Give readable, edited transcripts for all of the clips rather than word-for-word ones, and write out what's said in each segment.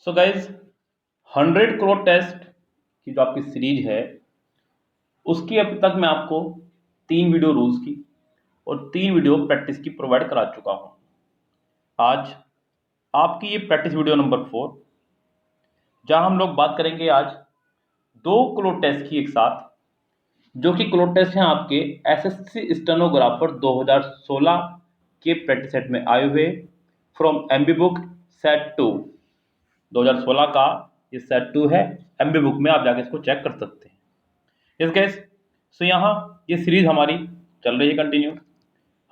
So guys 100 crore test की जो आपकी सीरीज है उसकी अभी तक मैं आपको 3 वीडियो रूल्स की और 3 वीडियो प्रैक्टिस की प्रोवाइड करा चुका हूं। आज आपकी ये प्रैक्टिस वीडियो नंबर 4, जहां हम लोग बात करेंगे आज 2 करोड़ टेस्ट की एक साथ, जो कि करोड़ टेस्ट हैं आपके एसएससी स्टेनोग्राफर 2016 के प्रैक्टिस सेट में आए हुए फ्रॉम एमबी बुक सेट 2। 2016 का ये सेट 2 है, एमबी बुक में आप जाके इसको चेक कर सकते हैं। इस गैस सो यहाँ ये सीरीज हमारी चल रही है कंटिन्यू।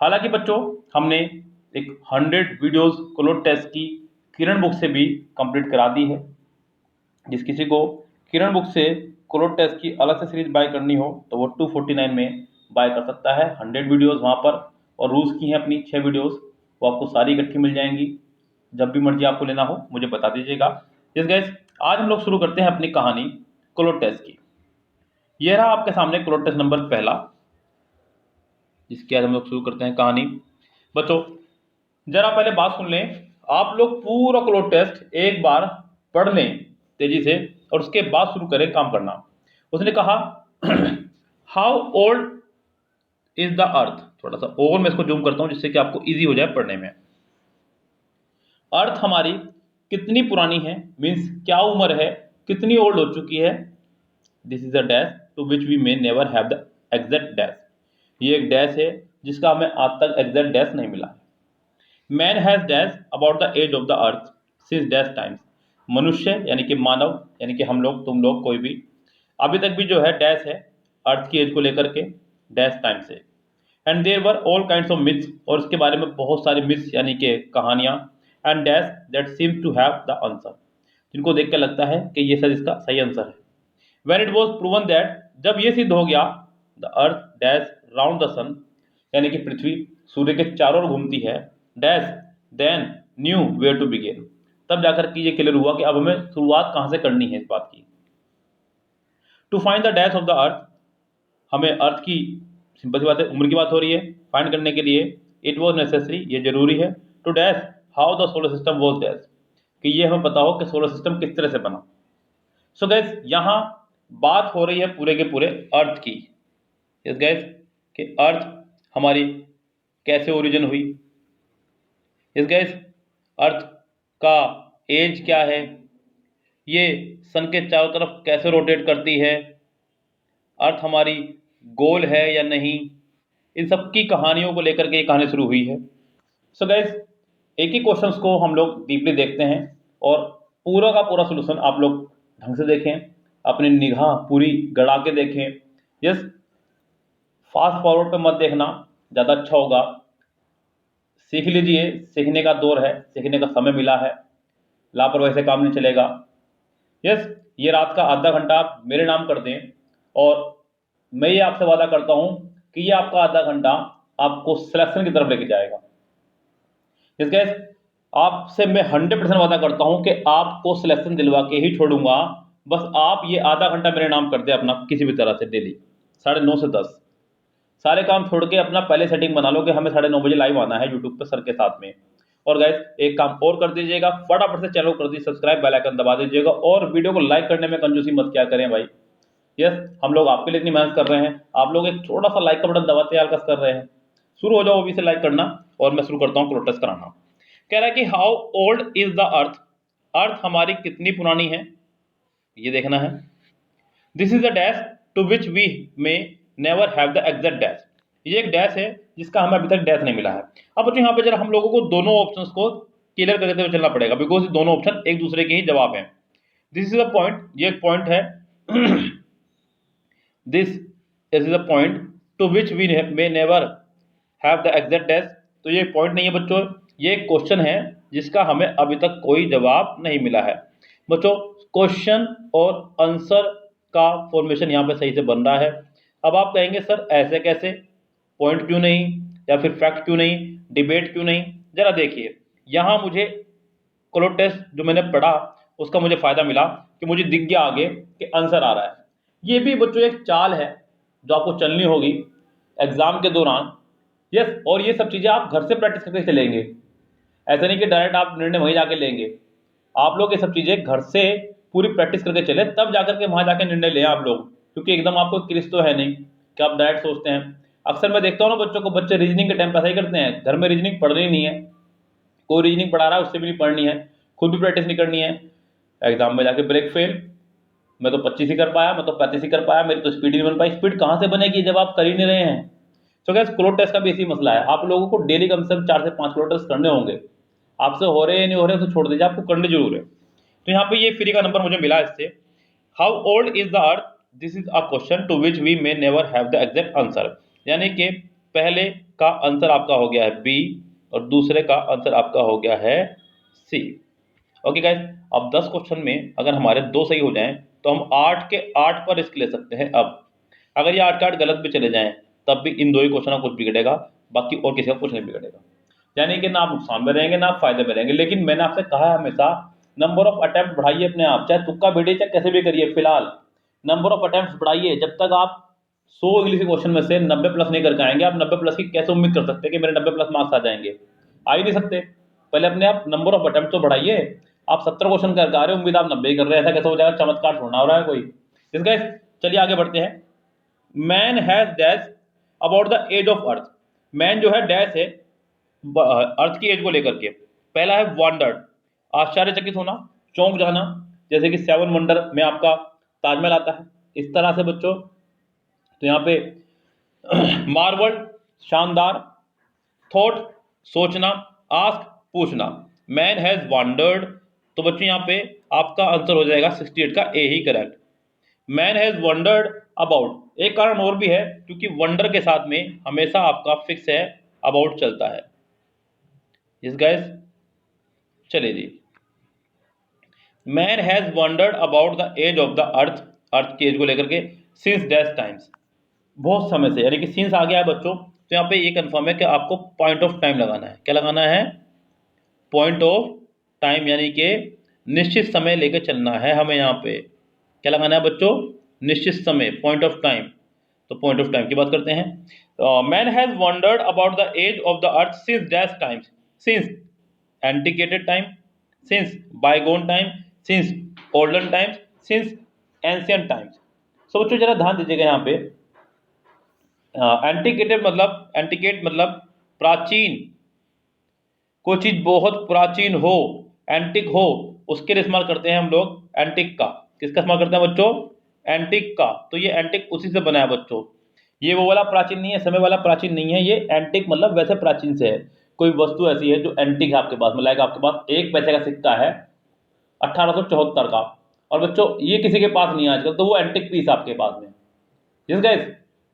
हालांकि बच्चों हमने एक 100 वीडियोस कलोड टेस्ट की किरण बुक से भी कंप्लीट करा दी है। जिस किसी को किरण बुक से कलोड टेस्ट की अलग से सीरीज बाय करनी हो तो वो 249 में बाय कर सकता है। 100 वीडियोस वहाँ पर और रूल्स की हैं अपनी 6 वीडियोस, वो आपको सारी इकट्ठी मिल जाएंगी। जब भी मर्जी आपको लेना हो मुझे बता दीजिएगा। इस गैस आज हम लोग शुरू करते हैं अपनी कहानी कलोड टेस्ट की। यह रहा आपके सामने कलोड टेस्ट नंबर पहला, जिसकी आज हम लोग शुरू करते हैं कहानी। बच्चों जरा पहले बात सुन लें, आप लोग पूरा कलोड टेस्ट एक बार पढ़ लें तेजी से और उसके बाद शुरू करें काम करना। उसने कहा हाउ ओल्ड इज द अर्थ। थोड़ा सा और मैं इसको जूम करता हूं जिससे कि आपको इजी हो जाए पढ़ने में। अर्थ हमारी कितनी पुरानी है, मीन्स क्या उम्र है, कितनी ओल्ड हो चुकी है। This is a dash to which we may never have the exact dash. ये एक डैश है जिसका हमें आज तक एग्जैक्ट डैश नहीं मिला है। Man has dash about the age of the earth since dash times. मनुष्य यानी कि मानव यानी कि हम लोग, तुम लोग, कोई भी अभी तक भी जो है डैश है अर्थ की एज को लेकर के डैश टाइम से। And there were all kinds of myths, और इसके बारे में बहुत सारी मिथ्स यानी कि कहानियां, and dash that seems to have the answer, जिनको देख के लगता है कि ये सर इसका सही आंसर है। When it was proven that, जब ये सिद्ध हो गया, the earth dash round the sun, यानी कि पृथ्वी सूर्य के चारों ओर घूमती है, dash then knew where to begin, तब जाकर के ये क्लियर हुआ कि अब हमें शुरुआत कहां से करनी है इस बात की। To find the dash of the earth, हमें अर्थ की, सिंपल सी बात है, उम्र की बात हो रही है, फाइंड करने के लिए इट वॉज नेसेसरी, ये जरूरी है, to dash how the solar system was dash, कि ये हमें पता हो कि सोलर सिस्टम किस तरह से बना। सो गैस यहाँ बात हो रही है पूरे के पूरे अर्थ की। यस गैस कि अर्थ हमारी कैसे ओरिजिन हुई। यस गैस अर्थ का एज क्या है, ये सन के चारों तरफ कैसे रोटेट करती है, अर्थ हमारी गोल है या नहीं, इन सब की कहानियों को लेकर के ये कहानी शुरू हुई है। सो गैस एक ही क्वेश्चंस को हम लोग डीपली देखते हैं और पूरा का पूरा सोल्यूशन आप लोग ढंग से देखें, अपनी निगाह पूरी गड़ा के देखें। यस फास्ट फॉरवर्ड पे मत देखना, ज़्यादा अच्छा होगा। सीख लीजिए, सीखने का दौर है, सीखने का समय मिला है, लापरवाही से काम नहीं चलेगा। यस ये रात का आधा घंटा आप मेरे नाम कर दें और मैं ये आपसे वादा करता हूं कि ये आपका आधा घंटा आपको सिलेक्शन की तरफ लेके जाएगा। इस गैस आपसे मैं 100% वादा करता हूं कि आपको सिलेक्शन दिलवा के ही छोड़ूंगा। बस आप ये आधा घंटा मेरे नाम कर दे अपना, किसी भी तरह से डेली 9:30 से 10 सारे काम छोड़ के अपना पहले सेटिंग बना लो कि हमें 9:30 बजे लाइव आना है यूट्यूब पे सर के साथ में। और गाइस एक काम और कर दीजिएगा, फटाफट से चैनल कर दीजिए सब्सक्राइब, बेल आइकन दबा दीजिएगा और वीडियो को लाइक करने में कंजूसी मत क्या करें भाई। यस हम लोग आपके लिए इतनी मेहनत कर रहे हैं, आप लोग एक छोटा सा लाइक का बटन दबाते हल्का कर रहे हैं। शुरू हो जाओ अभी से लाइक करना और मैं शुरू करता हूँ क्लोटस कराना। कह रहा है कि how old is the earth, earth हमारी कितनी पुरानी है ये देखना है। This is the dash to which we may never have the exact dash, ये एक डैश है जिसका हमें अभी तक डैश नहीं मिला है। अब बच्चों यहाँ पे जरा हम लोगों को दोनों ऑप्शंस को क्लियर करते हुए चलना पड़ेगा, बिकॉज ये दोनों ऑप्शन एक दूसरे के ही जवाब हैं। दिस इज अ पॉइंट, ये एक पॉइंट है। This is a point to which we may never have the exact dash, तो ये पॉइंट नहीं है बच्चों, ये एक क्वेश्चन है जिसका हमें अभी तक कोई जवाब नहीं मिला है। बच्चों क्वेश्चन और आंसर का फॉर्मेशन यहाँ पे सही से बन रहा है। अब आप कहेंगे सर ऐसे कैसे, पॉइंट क्यों नहीं या फिर फैक्ट क्यों नहीं, डिबेट क्यों नहीं। जरा देखिए यहाँ मुझे क्लोड टेस्ट जो मैंने पढ़ा उसका मुझे फायदा मिला कि मुझे दिख गया आगे कि आंसर आ रहा है। ये भी बच्चों एक चाल है जो आपको चलनी होगी एग्जाम के दौरान। यस और ये सब चीजें आप घर से प्रैक्टिस करके चलेंगे, ऐसा नहीं कि डायरेक्ट आप निर्णय वहीं जाके लेंगे। आप लोग ये सब चीज़ें घर से पूरी प्रैक्टिस करके चले, तब जाकर के वहाँ जाके निर्णय लें आप लोग, क्योंकि एकदम आपको क्रिस तो है नहीं कि आप डायरेक्ट सोचते हैं। अक्सर मैं देखता हूँ ना बच्चों को, बच्चे रीजनिंग के टाइम पे ऐसा ही करते हैं, घर में रीजनिंग पढ़नी नहीं है, कोई रीजनिंग पढ़ा रहा है उससे भी नहीं पढ़नी है, खुद भी प्रैक्टिस नहीं करनी है, एग्जाम में जाके ब्रेक फेल। मैं तो 25 ही कर पाया, मैं तो 35 ही कर पाया, मेरी तो स्पीड ही नहीं बन पाई। स्पीड कहाँ से बनेगी जब आप कर ही नहीं रहे हैं। तो क्या क्लोड टेस्ट का भी इसी मसला है, आप लोगों को डेली कम से कम 4 से 5 क्लोड टेस्ट करने होंगे। आपसे हो रहे हैं नहीं हो रहे उसे छोड़ दीजिए, आपको करने जरूर है। तो यहाँ पे ये फ्री का नंबर मुझे मिला इससे। How old is the earth, this is a question to which we may never have the exact answer. यानी कि पहले का आंसर आपका हो गया है बी और दूसरे का आंसर आपका हो गया है सी। ओके गाइस, अब 10 क्वेश्चन में अगर हमारे 2 सही हो जाएं तो हम 8 के 8 पर रिस्क ले सकते हैं। अब अगर ये 8 के 8 गलत भी चले जाएं तब भी इन 2 ही क्वेश्चन का कुछ बिगड़ेगा, बाकी और किसी का कुछ नहीं बिगड़ेगा। यानी कि ना आप नुकसान में रहेंगे ना आप फायदे में रहेंगे। लेकिन मैंने आपसे कहा है हमेशा, नंबर ऑफ अटेम्प्ट बढ़ाइए अपने आप, चाहे तुक्का बैठिए चाहे कैसे भी करिए। फिलहाल नंबर ऑफ अटेम्प्ट बढ़ाइए, जब तक आप 100 इंग्लिश के क्वेश्चन में से 90 प्लस नहीं करके आएंगे। आप 90 प्लस की कैसे उम्मीद कर सकते हैं कि मेरे 90 प्लस मार्क्स आ जाएंगे? आ ही नहीं सकते। पहले अपने आप नंबर ऑफ अटेम्प्ट तो बढ़ाइए। आप 70 क्वेश्चन करके आ रहे हो, उम्मीद आप 90 ही कर रहे हैं, ऐसा कैसे हो जाएगा? चमत्कार ढूंढना हो रहा है कोई। इस गाइस चलिए आगे बढ़ते हैं। Man has dash about the age of earth. Man जो है डैश है अर्थ की एज को लेकर के। पहला है वंडर्ड, आश्चर्यचकित होना, चौंक जाना, जैसे कि 7 वंडर में आपका ताजमहल आता है, इस तरह से बच्चों। तो यहाँ पे मार्वल्ड शानदार, थॉट सोचना, आस्क पूछना, मैन हैज वंडर्ड। तो बच्चों यहाँ पे आपका आंसर हो जाएगा 68 का ए ही correct. Man has wondered about, एक कारण और भी है, क्योंकि वंडर के साथ में हमेशा आपका फिक्स है अबाउट चलता है। यस गाइस, चलिए जी। Man has wondered about the age of the earth, earth की एज को लेकर के, सिंस डैश टाइम्स, बहुत समय से, यानी कि सिंस आ गया है बच्चों। तो यहाँ पे ये कंफर्म है कि आपको पॉइंट ऑफ टाइम लगाना है। क्या लगाना है? पॉइंट ऑफ टाइम, यानी कि निश्चित समय लेकर चलना है हमें। यहाँ पे क्या लगाना है बच्चों? निश्चित समय, पॉइंट ऑफ टाइम। तो पॉइंट ऑफ टाइम की बात करते हैं। Man has wondered about the age of the earth since dash times, since antiquated time, since bygone time, since olden times, since ancient times. So बच्चों जरा ध्यान दीजिएगा यहाँ पे। एंटिकेटेड मतलब, एंटिकेट मतलब प्राचीन, कोई चीज बहुत प्राचीन हो, एंटिक हो, उसके लिए इस्तेमाल करते हैं हम लोग एंटिक का। किसका इस्तेमाल करते हैं बच्चों? एंटिक का। तो ये एंटिक उसी से बना है बच्चों। ये वो वाला प्राचीन नहीं है, समय वाला प्राचीन नहीं है, ये एंटिक मतलब वैसे प्राचीन से है। कोई वस्तु ऐसी है जो एंटिक है आपके पास, मतलब आपके पास 1 पैसे का सिक्का है 1874 का, और बच्चों ये किसी के पास नहीं है आजकल, तो वो एंटिक पीस आपके पास में। जिस गाइस,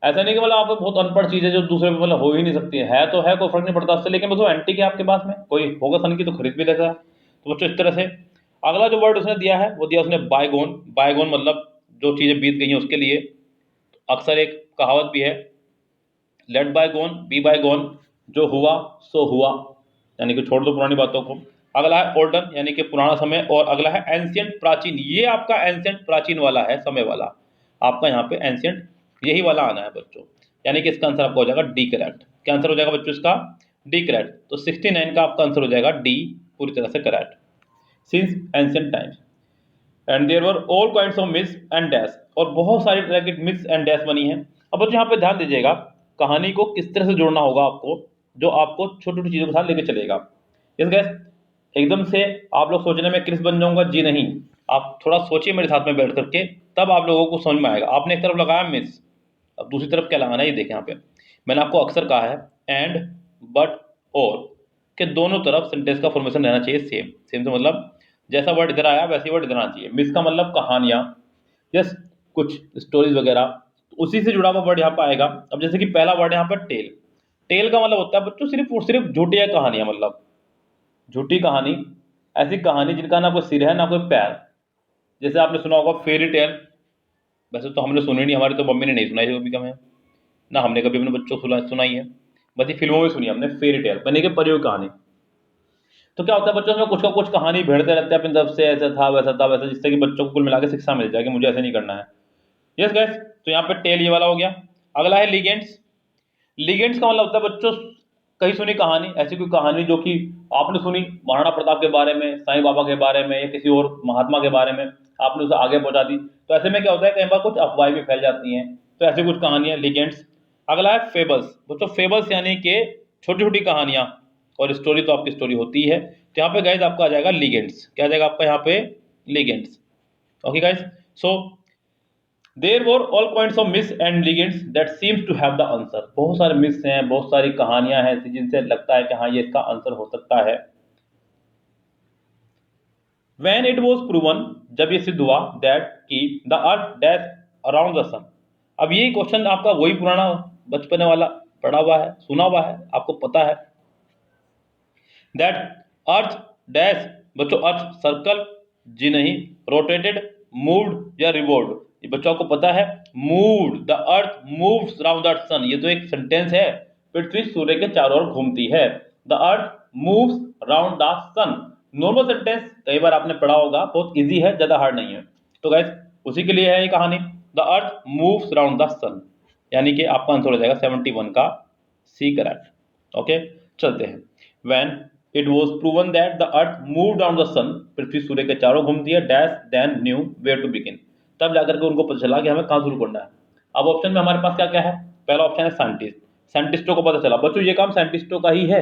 ऐसा नहीं कि मतलब आप बहुत अनपढ़ चीज़ है जो दूसरे पे मतलब हो ही नहीं सकती है तो है, कोई फर्क नहीं पड़ता उससे, लेकिन बस वो एंटिक है आपके पास में, कोई होगा सन की तो खरीद भी लेगा। तो बच्चों इस तरह से अगला जो वर्ड उसने दिया है वो दिया उसने बायगोन। बायगोन मतलब जो चीज़ें बीत गई हैं उसके लिए। अक्सर एक कहावत भी है, लेट बायगोन बी बायगोन, जो हुआ सो हुआ, यानी कि छोड़ दो पुरानी बातों को। अगला है ओल्डन, यानी कि पुराना समय, और अगला है एंशियंट, प्राचीन। ये आपका एंशियंट प्राचीन वाला है, समय वाला आपका यहाँ पे एंशियंट यही वाला आना है बच्चों। यानी कि इसका आंसर आपका हो जाएगा डी करेक्ट। क्या आंसर हो जाएगा बच्चों इसका? D correct. तो 69 का आपका आंसर हो जाएगा डी, पूरी तरह से correct, since ancient times. And there were all kinds of myths and dash, और बहुत सारी तरह की मिस एंड डैश बनी है। अब बच्चों यहाँ पे ध्यान दीजिएगा, कहानी को किस तरह से जोड़ना होगा आपको, जो आपको छोटी छोटी चीज़ों के साथ लेके चलेगा। इस गैस एकदम से आप लोग सोचने में क्रिस बन जाऊंगा, जी नहीं। आप थोड़ा सोचिए मेरे साथ में बैठ करके, तब आप लोगों को समझ में आएगा। आपने एक तरफ लगाया मिस, अब दूसरी तरफ क्या लगाना है ये देखें। यहाँ पे मैंने आपको अक्सर कहा है एंड, बट, और के दोनों तरफ सेंटेंस का फॉर्मेशन रहना चाहिए सेम। सेम से मतलब जैसा वर्ड इधर आया वैसे ही वर्ड इधर आना चाहिए। मिस का मतलब कहानियाँ, यस, कुछ स्टोरीज वगैरह, तो उसी से जुड़ा हुआ वर्ड यहाँ पर आएगा। अब जैसे कि पहला वर्ड यहाँ पर टेल। टेल का मतलब होता है बच्चों सिर्फ और सिर्फ झूठी कहानियाँ, मतलब झूठी कहानी, ऐसी कहानी जिनका ना कोई सिर है ना कोई पैर। जैसे आपने सुना होगा फेरी टेल, वैसे तो हमने सुनी नहीं, हमारी तो मम्मी ने नहीं सुनाई कभी कभी, ना हमने कभी अपने बच्चों को सुनाई है, बस ये फिल्मों में सुनी हमने फेरी टेल, बने के परियों की कहानी। तो क्या होता है बच्चों में कुछ का कुछ कहानी भेड़ते रहते हैं अपनी तरफ से, ऐसा था वैसा था वैसा, जिससे कि बच्चों को कुल मिला के शिक्षा मिल जाए कि मुझे ऐसे नहीं करना है। यस गैस, तो यहाँ पे टेल ये वाला हो गया। अगला है लीगेंट्स। लीगेंट्स का मतलब होता है बच्चों कहीं सुनी कहानी, ऐसी कोई कहानी जो कि आपने सुनी महाराणा प्रताप के बारे में, साईं बाबा के बारे में या किसी और महात्मा के बारे में, आपने उसे आगे पहुंचा दी, तो ऐसे में क्या होता है कई बार कुछ अफवाहें भी फैल जाती हैं। तो ऐसी कुछ कहानियां, लीजेंड्स। अगला है फेबल्स। दोस्तों फेबल्स यानी कि छोटी छोटी कहानियां, और स्टोरी तो आपकी स्टोरी होती है। तो यहाँ पे गाइज आपका आ जाएगा लीजेंड्स। क्या आ जाएगा आपका यहाँ पे? Legends. Okay guys, so there were all points of myths and legends that seems to have the answer. बहुत सारे मिस हैं, बहुत सारी कहानियां हैं जिनसे लगता है कि हाँ ये इसका आंसर हो सकता है। When it was proven, जब ये सिद्ध हुआ that कि the earth dash around the sun। अब ये क्वेश्चन आपका वही पुराना बचपने वाला पढ़ा हुआ है, सुना हुआ है, आपको पता है that earth dash, बच्चों अर्थ सर्कल जी नहीं, रोटेटेड, मूव्ड या रिवॉल्व। ये बच्चों को पता है moved, the earth moves round the sun, ये तो एक सेंटेंस है। पृथ्वी सूर्य के चारों ओर घूमती है। The earth moves round the sun, normal sentence, कई बार आपने पढ़ा होगा, बहुत इजी है, ज्यादा हार्ड नहीं है। तो गाइस उसी के लिए है ये कहानी, the earth moves round the sun, यानी कि आपका आंसर हो जाएगा 71 का सी करेक्ट। ओके चलते हैं। When it was proven that the earth move round the sun, पृथ्वी सूर्य के चारों घूमती है, dash then knew where to begin, तब जाकर के उनको पता चला कि हमें कहाँ शुरू करना है। अब ऑप्शन में हमारे पास क्या क्या है? पहला ऑप्शन है साइंटिस्ट, साइंटिस्टों को पता चला। बच्चों ये काम साइंटिस्टों का ही है,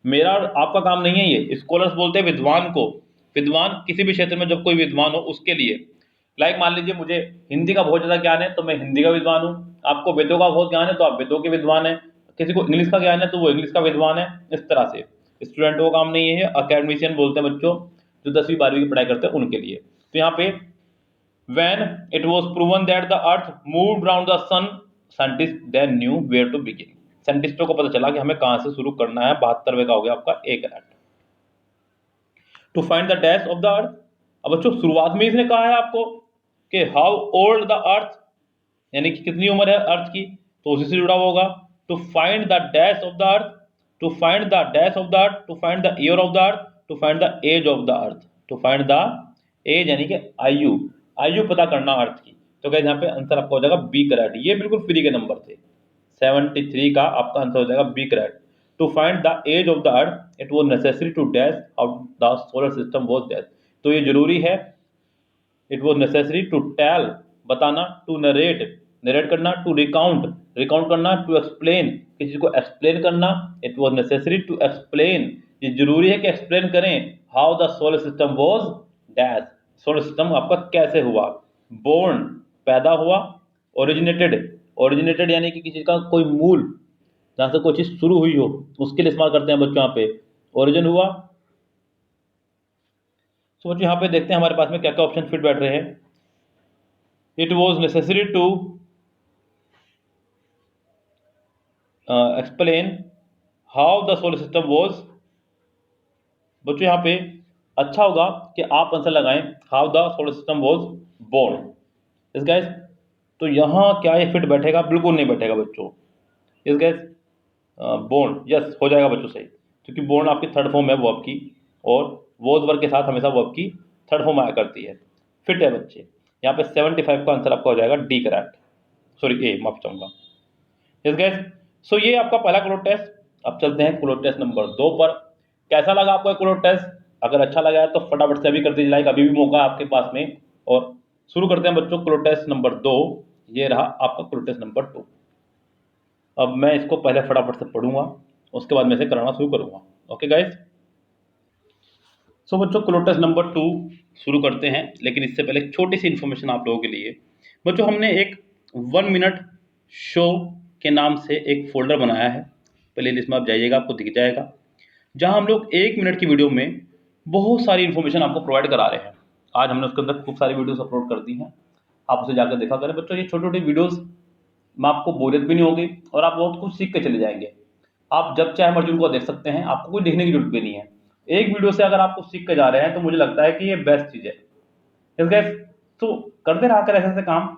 मेरा और आपका काम नहीं है ये। स्कॉलर्स बोलते हैं विद्वान को, विद्वान किसी भी क्षेत्र में जब कोई विद्वान हो उसके लिए। लाइक मान लीजिए मुझे हिंदी का बहुत ज्यादा ज्ञान है तो मैं हिंदी का विद्वान हूँ, आपको वेदों का बहुत ज्ञान है तो आप वेदों के विद्वान है, किसी को इंग्लिश का ज्ञान है तो वो इंग्लिश का विद्वान है। इस तरह से स्टूडेंटों का काम नहीं है, अकेडमिशियन बोलते हैं बच्चों जो 10वीं 12वीं की पढ़ाई करते हैं उनके लिए। तो यहाँ पे when it was proven that the earth moved round the sun, scientists then knew where to begin। साइंटिस्टों को पता चला कि हमें कहां से शुरू करना है। 72वें का हो गया आपका A correct. To find the dash of the earth. अब बच्चों शुरुआत में इसने कहा है आपको कि हाउ ओल्ड द अर्थ, यानी कि कितनी उम्र है अर्थ की, तो उसी से जुड़ा होगा। To find the dash of the earth, to find the dash of the earth, to find the year of the earth, to find the age of the earth. To find the age यानी कि आयु, आयु पता करना अर्थ की। तो क्या यहाँ पे आंसर आपका हो जाएगा बी करेक्ट। ये बिल्कुल फ्री के नंबर थे, 73 का आपका आंसर हो जाएगा B correct. To find the age of the earth it was necessary to dash how the solar system was dash. तो ये जरूरी है, it was necessary to tell बताना, टू नरेट नरेट करना, टू रिकाउंट रिकाउंट करना, to explain किसी को explain करना। It was necessary to explain, ये जरूरी है कि एक्सप्लेन करें how the solar system was dash, solar system आपका कैसे हुआ। बोर्न पैदा हुआ, ओरिजिनेटेड ओरिजिनेटेड यानी कि किसी का कोई मूल, जहां से कोई चीज शुरू हुई हो उसके लिए इस्तेमाल करते हैं बच्चों। यहाँ पे ओरिजिन हुआ। तो बच्चों यहाँ पे देखते हैं हमारे पास में क्या क्या ऑप्शन फिट बैठ रहे हैं। It was necessary to explain how the solar system was. बच्चों यहाँ पे अच्छा होगा कि आप आंसर लगाएं how the solar system was born. इस गाइस तो यहाँ क्या ये फिट बैठेगा? बिल्कुल नहीं बैठेगा बच्चों। इस गाइस बोर्न यस हो जाएगा बच्चों सही, क्योंकि बोर्न आपकी थर्ड फॉर्म है वो आपकी, और वॉज वर्ग के साथ हमेशा वो आपकी थर्ड फॉर्म आया करती है। फिट है बच्चे। यहाँ पे 75 का आंसर आपका हो जाएगा डी करेक्ट, सॉरी ए, माफ चाहूंगा। यस गाइस, सो ये आपका पहला क्लोड टेस्ट। अब चलते हैं क्लोड टेस्ट नंबर 2 पर। कैसा लगा आपको क्लोड टेस्ट? अगर अच्छा लगा है तो फटाफट से अभी कर दीजिए लाइक, अभी भी मौका है आपके पास में। और शुरू करते हैं बच्चों क्लोड टेस्ट नंबर 2। ये रहा आपका क्लोड टेस्ट नंबर 2। अब मैं इसको पहले फटाफट से पढ़ूंगा, उसके बाद मैं इसे कराना शुरू करूंगा। ओके गाइस, सो बच्चों क्लोड टेस्ट नंबर 2 शुरू करते हैं, लेकिन इससे पहले एक छोटी सी इन्फॉर्मेशन आप लोगों के लिए। बच्चों हमने एक 1 मिनट शो के नाम से एक फोल्डर बनाया है, प्ले लिस्ट में आप जाइएगा आपको दिख जाएगा, जहां हम लोग 1 मिनट की वीडियो में बहुत सारी इन्फॉर्मेशन आपको प्रोवाइड करा रहे हैं। आज हमने उसके अंदर खूब सारी वीडियोस अपलोड कर दी हैं, आप उसे जाकर देखा करें बच्चों। ये छोटी छोटी वीडियोस में आपको बोरियत भी नहीं होगी और आप बहुत कुछ सीख के चले जाएंगे। आप जब चाहे मर्जी उनको देख सकते हैं, आपको कोई देखने की जरूरत भी नहीं है। एक वीडियो से अगर आप कुछ सीख के जा रहे हैं तो मुझे लगता है कि ये बेस्ट चीज़ है। इस गाइस तो करते रहा कर ऐसे काम,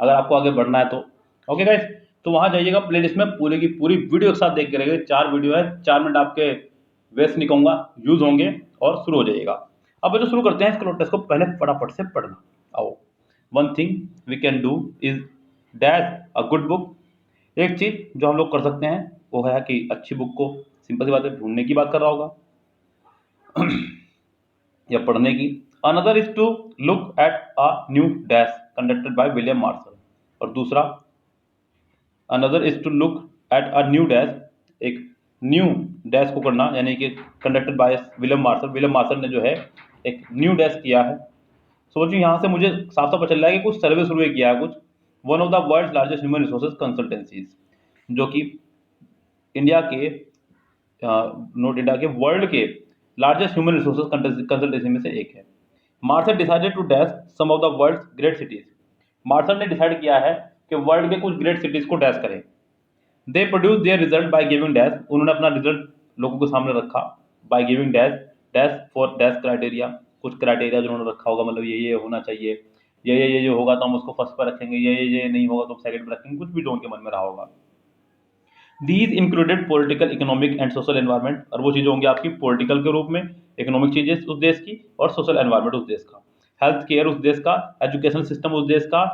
अगर आपको आगे बढ़ना है तो। ओके गाइस, तो वहां जाइएगा प्लेलिस्ट में पूरी की पूरी वीडियो एक साथ देख के रहेंगे। 4 वीडियो है, 4 मिनट आपके वेस्ट नहीं कहूँगा, यूज होंगे और शुरू हो जाइएगा। अब जो शुरू करते हैं इस क्लोड टेस्ट को, पहले फटाफट से पढ़ना। आओ, one thing we can do is dash a good book. एक चीज जो हम लोग कर सकते हैं वो है कि अच्छी बुक को, सिंपल सी बात है, ढूंढने की बात कर रहा होगा या पढ़ने की। Another is to look at a new dash conducted by William Marshall, और दूसरा another is to look at a new dash, एक न्यू डैश को करना, यानी कि conducted by William Marshall. William Marshall ने जो है एक न्यू डैश किया है। सोचिए यहाँ से मुझे साफ साफ पता चल रहा है कि कुछ सर्वे किया है कुछ। One of the world largest human resources consultancies, जो कि इंडिया के नॉट इंडिया के, वर्ल्ड के लार्जेस्ट ह्यूमन रिसोर्सेज कंसल्टेंसी में से एक है। Marshall decided to dash some of the world great cities. Marshall ने डिसाइड किया है कि वर्ल्ड के कुछ ग्रेट सिटीज को डैश करें। दे produce their result by giving dash, उन्होंने अपना रिजल्ट लोगों के सामने रखा by giving dash, dash for dash criteria, कुछ क्राइटेरिया जो उन्होंने रखा होगा, मतलब ये होना चाहिए, ये होगा तो हम उसको फर्स्ट पर रखेंगे, ये नहीं होगा तो सेकंड पर रखेंगे, कुछ भी जो उनके मन में रहा होगा। These included political, economic and social environment, और वो चीज़ें होंगी आपकी पॉलिटिकल के रूप में, इकोनॉमिक चीजें उस देश की, और सोशल एनवायरमेंट उस देश का, हेल्थ केयर उस देश का, एजुकेशन सिस्टम उस देश का,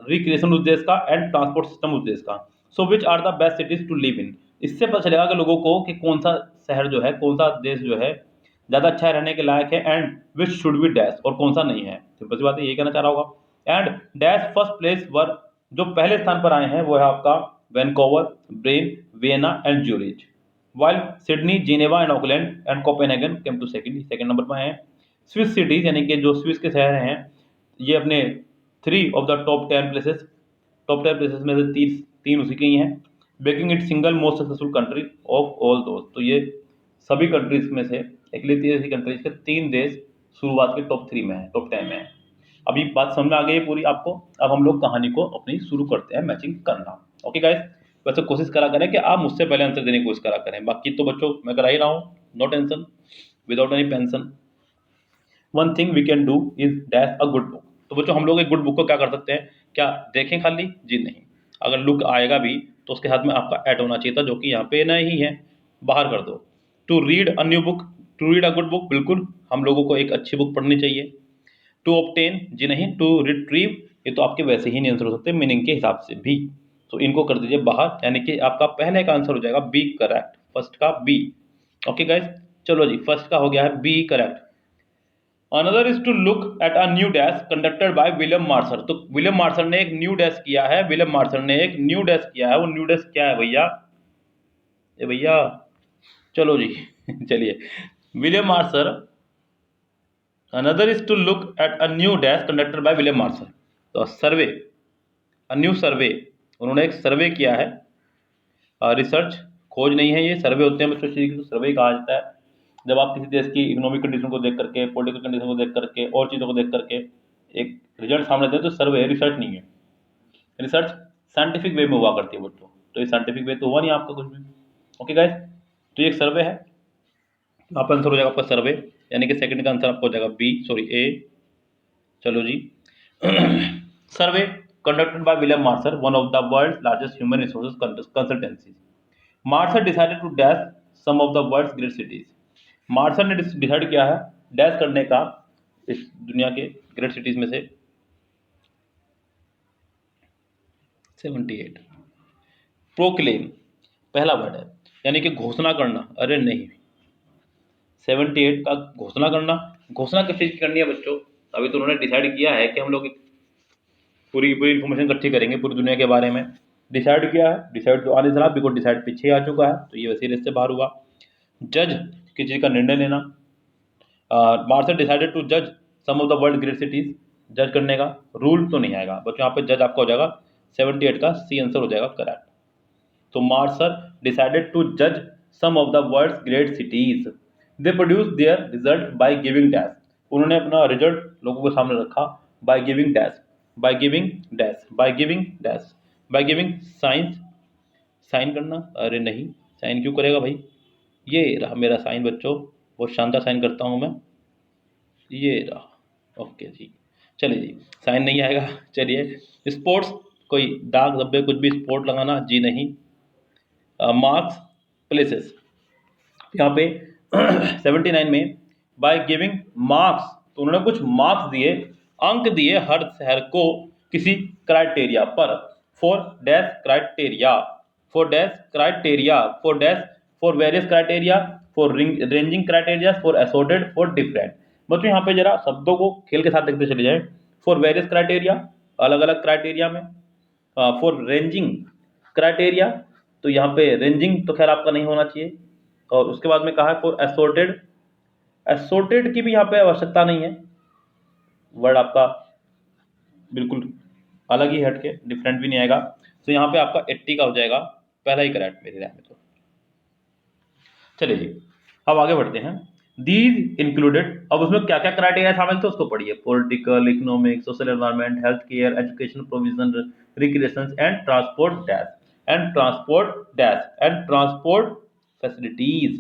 रिक्रिएशन उस देश का, एंड ट्रांसपोर्ट सिस्टम उस देश का। So which are the best cities to live in, इससे पता चलेगा कि लोगों को कि कौन सा शहर जो है, कौन सा देश जो है ज़्यादा अच्छा रहने के लायक है, and which should be dash, और कौन सा नहीं है। सिंपल सी बात है, ये कहना चाह रहा होगा। And dash first place were, जो पहले स्थान पर आए हैं वो है आपका Vancouver, Bern, Vienna and Zurich, while Sydney, Geneva and Auckland and Copenhagen came to second number पर हैं। स्विस सिटीज, यानी कि जो स्विस के शहर हैं, ये अपने 3 ऑफ द टॉप 10 प्लेसेस में से तीन उसी के ही हैं। Making it single most successful country of all दोस्त, तो ये सभी कंट्रीज में से एकलित ऐसी कंट्रीज के 3 देश शुरुआत के टॉप 3 में है, टॉप 10 में है। अभी बात समझ में आ गई है पूरी आपको। अब हम लोग कहानी को अपनी शुरू करते हैं मैचिंग करना। ओके गाइस, वैसे कोशिश करा करें कि आप मुझसे पहले आंसर देने की कोशिश करा करें, बाकी तो बच्चों मैं करा ही रहा हूँ, no tension, without any pension. One thing we can do is dash a good book, तो बच्चों हम लोग एक गुड बुक को क्या कर सकते हैं, क्या देखें खाली जी नहीं, अगर लुक आएगा भी तो उसके साथ में आपका ऐड होना चाहिए था, जो कि यहाँ पे नहीं है, बाहर कर दो। To read a new book, to read a good book, बिल्कुल हम लोगों को एक अच्छी बुक पढ़नी चाहिए। टू ऑब्टेन जी नहीं, टू रिट्रीव, ये तो आपके वैसे ही नहीं आंसर हो सकते मीनिंग के हिसाब से भी, तो इनको कर दीजिए बाहर, यानी कि आपका पहले का आंसर हो जाएगा बी करेक्ट, फर्स्ट का बी। ओके गाइस, चलो जी, फर्स्ट का हो गया है B correct. Another is to look at a new dash conducted by William Marshall, तो विलियम मार्शल ने एक न्यू डैश किया है, विलियम मार्शल ने एक न्यू डैश किया है, वो न्यू डैश क्या है भैया, ये भैया, चलो जी चलिए, William Marshall, another is to look at a new dash conducted by William Marshall, तो सर्वे, अ न्यू सर्वे, उन्होंने एक सर्वे किया है, रिसर्च खोज नहीं है, ये सर्वे होते हैं बच्चों, तो सर्वे कहा जाता है जब आप किसी देश की इकोनॉमिक कंडीशन को देख करके, पॉलिटिकल कंडीशन को देख करके, और चीज़ों को देख करके एक रिजल्ट सामने देते हैं, तो सर्वे है, रिसर्च नहीं है। रिसर्च साइंटिफिक वे में हुआ करती है बच्चों, तो ये साइंटिफिक वे तो हुआ नहीं आपका कुछ भी। ओके गाइस, तो ये एक सर्वे है, आपका आंसर हो जाएगा आपका सर्वे, यानी कि सेकंड का आंसर आपको हो जाएगा बी, सॉरी ए। चलो जी survey conducted by William Marshall, one of the world largest human resources consultancy. Marshall decided to dash some of the world's great cities, Marshall ने डिसाइड किया है डैश करने का इस दुनिया के ग्रेट सिटीज में से 78। प्रोक्लेम पहला वर्ड है, यानी कि घोषणा करना, अरे नहीं 78 का घोषणा करना, घोषणा किस चीज़ की करनी है बच्चों, अभी तो उन्होंने डिसाइड किया है कि हम लोग पूरी इन्फॉर्मेशन इकट्ठी करेंगे पूरी दुनिया के बारे में, डिसाइड किया है, डिसाइड तो आने जरा बिकॉज डिसाइड पीछे आ चुका है, तो ये वैसे रेस से बाहर हुआ। जज किसी चीज़ का निर्णय लेना, मार्शल डिसाइडेड टू जज some of the world great cities, जज करने का, रूल तो नहीं आएगा बच्चों यहाँ पे, जज आपका हो जाएगा 78 का सी आंसर हो जाएगा करेक्ट। तो मार्शल डिसाइडेड टू जज some of the world's great cities, they produce their result by giving dash, उन्होंने अपना रिजल्ट लोगों के सामने रखा by giving dash, by giving dash, by giving dash, by giving science, sign करना, अरे नहीं साइन क्यों करेगा भाई, ये रहा मेरा साइन बच्चों, बहुत शानदार साइन करता हूँ मैं, ये रहा, ओके जी, चलिए जी, साइन नहीं आएगा। चलिए स्पोर्ट्स, कोई दाग धब्बे कुछ भी स्पोर्ट लगाना जी नहीं। मार्क्स प्लेसेस, यहाँ पे 79 में बाय गिविंग मार्क्स, तो उन्होंने कुछ मार्क्स दिए, अंक दिए हर शहर को किसी क्राइटेरिया पर, for dash criteria, for dash criteria, for dash for various criteria, for ranging criteria, for assorted, for different. बच्चों यहाँ पे जरा शब्दों को खेल के साथ देखते चले जाए। फॉर वेरियस क्राइटेरिया, अलग अलग क्राइटेरिया में। फॉर रेंजिंग क्राइटेरिया, तो यहाँ पे रेंजिंग तो खैर आपका नहीं होना चाहिए। और उसके बाद में कहा है फॉर असॉर्टेड, असॉर्टेड की भी यहाँ पे आवश्यकता नहीं है, वर्ड आपका बिल्कुल अलग ही हटके, डिफरेंट भी नहीं आएगा। तो यहाँ पे आपका 80 का हो जाएगा, पहला ही करेक्ट मेरे राय में। तो चलिए जी, अब आगे बढ़ते हैं। दीज इंक्लूडेड, अब उसमें क्या क्या क्राइटेरिया शामिल थे उसको पढ़िए। Political, economic, social environment, health care, education provision, recreation and transport dash, and transport dash, and transport facilities.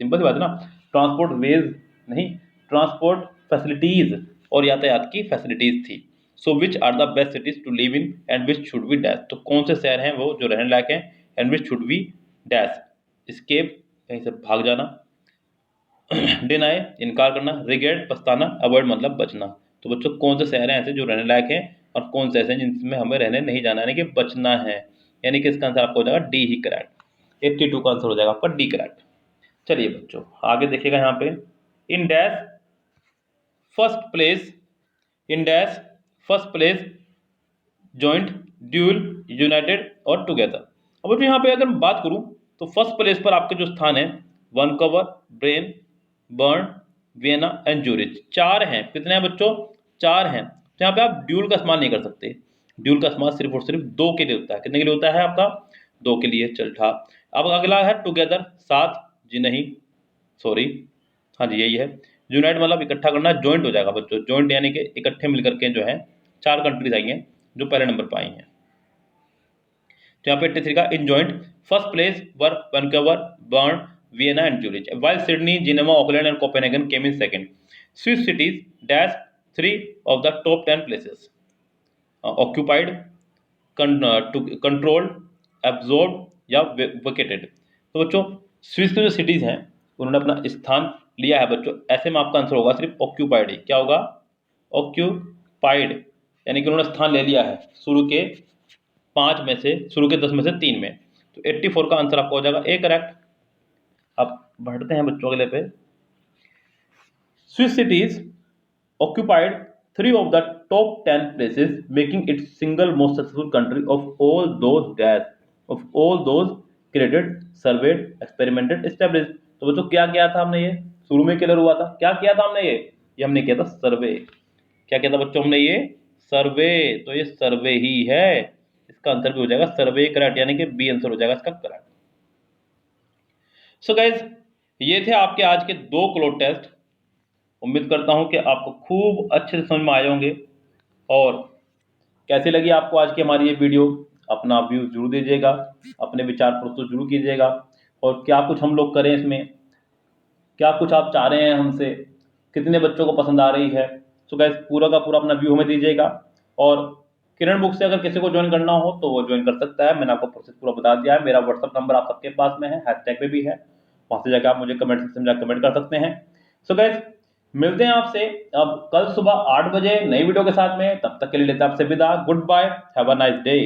Simple सी बात है ना, ट्रांसपोर्ट वेज नहीं, ट्रांसपोर्ट फैसिलिटीज और यातायात की फैसिलिटीज थी। So which are the best cities to live in and which should be dash, तो कौन से शहर हैं वो जो रहने लायक हैं, and which should be dash, escape कहीं से भाग जाना, डिनाई इनकार करना, रिग्रेट पछताना, अवॉइड मतलब बचना। तो बच्चों कौन से शहर हैं ऐसे जो रहने लायक हैं और कौन से ऐसे हैं जिनमें हमें रहने नहीं जाना, यानी कि बचना है, यानी कि इसका आंसर आपका हो जाएगा डी ही करेक्ट। 82 का आंसर हो जाएगा आपका डी करेक्ट। चलिए बच्चों आगे देखिएगा यहाँ पे, in dash first place, in dash first place joint, dual, United और टुगेदर। अब बच्चों यहाँ पे अगर मैं बात करूँ तो फर्स्ट प्लेस पर आपके जो स्थान है, Vancouver, brain, burn, Vienna and Zurich, चार हैं। कितने हैं बच्चों? चार हैं। तो यहाँ पे आप ड्यूल का इस्तेमाल नहीं कर सकते, ड्यूल का इस्तेमाल सिर्फ और सिर्फ दो के लिए होता है। कितने के लिए होता है आपका? दो के लिए। चल ठा। अब अगला है टुगेदर, साथ, जी नहीं सॉरी, हाँ जी यही है। यूनाइट मतलब इकट्ठा करना, जॉइंट हो जाएगा बच्चों, जॉइंट यानी कि इकट्ठे मिलकर के जो है चार कंट्रीज आई हैं जो पहले नंबर पर आई हैं। तो यहाँ पे 83 का in joint first place were Vancouver, burn, Vienna and Zurich, while Sydney, Geneva, Auckland and Copenhagen came in second. Swiss cities dash 3 of the top 10 places. Occupied, controlled, absorbed या vacated। तो बच्चों Swiss के जो cities हैं उन्होंने अपना स्थान लिया है बच्चों, ऐसे में आपका आंसर होगा सिर्फ ऑक्यूपाइड ही। क्या होगा? ऑक्यूपाइड, यानी कि उन्होंने स्थान ले लिया है शुरू के 5 में से, शुरू के 10 में से 3 में। तो 84 का आंसर आपका हो जाएगा ए करेक्ट। अब बढ़ते हैं बच्चों अगले पे। Swiss cities occupied 3 of the top 10 places, making it single most successful country of all those created, surveyed, experimented, established। तो बच्चों क्या किया था हमने? ये शुरू में क्लियर हुआ था, क्या किया था हमने? ये हमने किया था सर्वे। क्या किया था बच्चों हमने? ये सर्वे। तो ये सर्वे ही है, इसका आंसर भी हो जाएगा सर्वे करेक्ट, यानी कि बी आंसर हो जाएगा इसका करेक्ट। सो गाइज ये थे आपके आज के 2 क्लोज टेस्ट। उम्मीद करता हूं कि आपको खूब अच्छे से समझ में आए होंगे। और कैसी लगी आपको आज की हमारी ये वीडियो? अपना व्यू जरूर दीजिएगा, अपने विचार प्रस्तुत जरूर कीजिएगा, और क्या कुछ हम लोग करें इसमें, क्या कुछ आप चाह रहे हैं हमसे, कितने बच्चों को पसंद आ रही है। सो गाइस पूरा का पूरा अपना व्यू हमें दीजिएगा। और किरण बुक से अगर किसी को ज्वाइन करना हो तो वो ज्वाइन कर सकता है, मैंने आपको प्रोसेस पूरा बता दिया है। मेरा व्हाट्सअप नंबर आप सबके पास में है, हैशटैग पे भी है, वहां से जाकर आप मुझे कमेंट सेक्शन में कमेंट कर सकते हैं। सो गाइस मिलते हैं आपसे अब कल सुबह 8 बजे नई वीडियो के साथ में, तब तक के लिए लेते हैं आपसे विदा। Goodbye, have a nice day.